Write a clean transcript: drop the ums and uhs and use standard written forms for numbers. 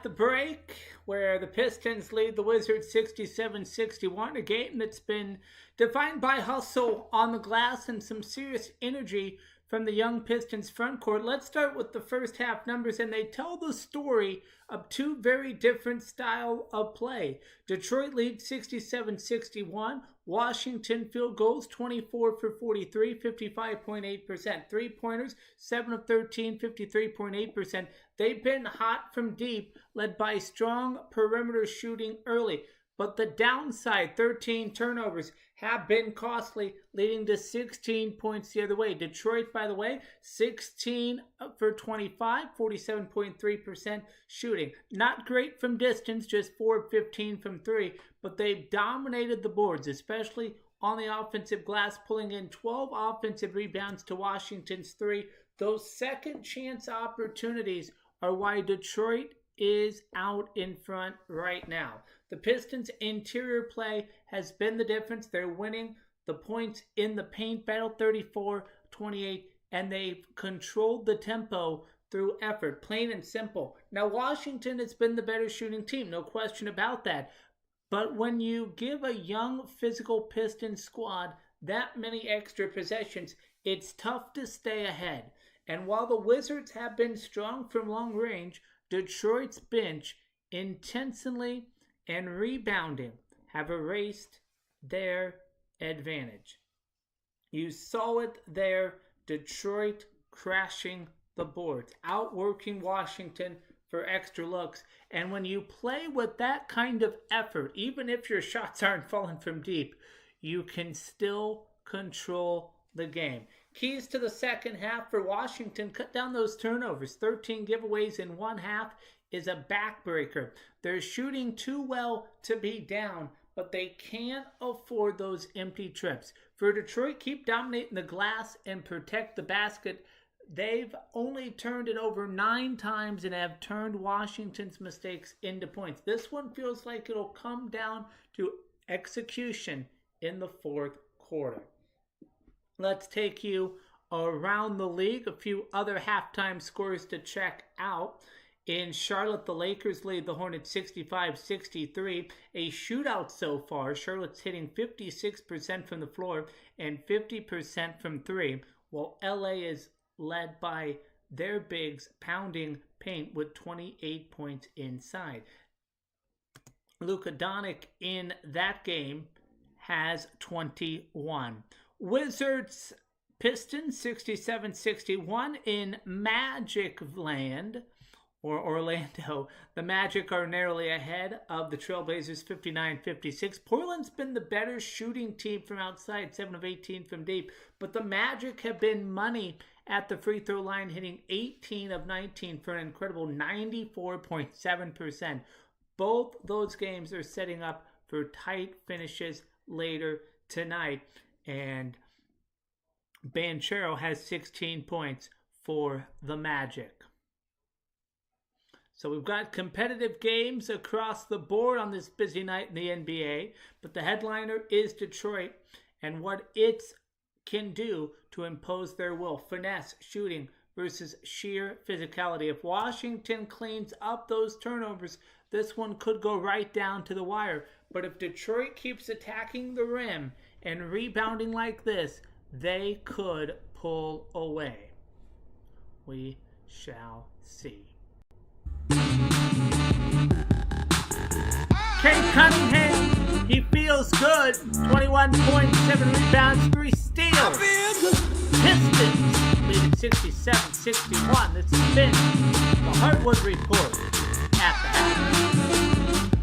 at the break, where the Pistons lead the Wizards 67-61, a game that's been defined by hustle on the glass and some serious energy from the young Pistons front court. Let's start with the first half numbers, and they tell the story of two very different style of play. Detroit leads 67-61. Washington field goals 24 for 43, 55.8%. Three-pointers 7 of 13, 53.8%. They've been hot from deep, led by strong perimeter shooting early. But the downside, 13 turnovers, have been costly, leading to 16 points the other way. Detroit, by the way, 16 for 25, 47.3% shooting. Not great from distance, just 4 of 15 from 3, but they've dominated the boards, especially on the offensive glass, pulling in 12 offensive rebounds to Washington's 3. Those second chance opportunities are why Detroit is out in front right now. The Pistons' interior play has been the difference. They're winning the points in the paint battle, 34-28, and they've controlled the tempo through effort, plain and simple. Now, Washington has been the better shooting team, no question about that. But when you give a young physical Pistons squad that many extra possessions, it's tough to stay ahead. And while the Wizards have been strong from long range, Detroit's bench intentionally and rebounding have erased their advantage. You saw it there, Detroit crashing the boards, outworking Washington for extra looks. And when you play with that kind of effort, even if your shots aren't falling from deep, you can still control the game. Keys to the second half for Washington: cut down those turnovers. 13 giveaways in one half is a backbreaker. They're shooting too well to be down, but they can't afford those empty trips. For Detroit, keep dominating the glass and protect the basket. They've only turned it over 9 times and have turned Washington's mistakes into points. This one feels like it'll come down to execution in the fourth quarter. Let's take you around the league. A few other halftime scores to check out. In Charlotte, the Lakers lead the Hornets 65-63. A shootout so far. Charlotte's hitting 56% from the floor and 50% from 3, while LA is led by their bigs pounding paint with 28 points inside. Luka Doncic in that game has 21. Wizards Pistons 67-61 in Magic Land, or Orlando. The Magic are narrowly ahead of the Trailblazers 59-56. Portland's been the better shooting team from outside, 7 of 18 from deep, but the Magic have been money at the free throw line, hitting 18 of 19 for an incredible 94.7%. Both those games are setting up for tight finishes later tonight. And Banchero has 16 points for the Magic. So we've got competitive games across the board on this busy night in the NBA. But the headliner is Detroit and what it can do to impose their will. Finesse, shooting versus sheer physicality. If Washington cleans up those turnovers, this one could go right down to the wire. But if Detroit keeps attacking the rim and rebounding like this, they could pull away. We shall see. Kate Cunningham, he feels good. 21.7 rebounds, 3 steals. Pistons leading 67-61. This has been the Hardwood Report at the half.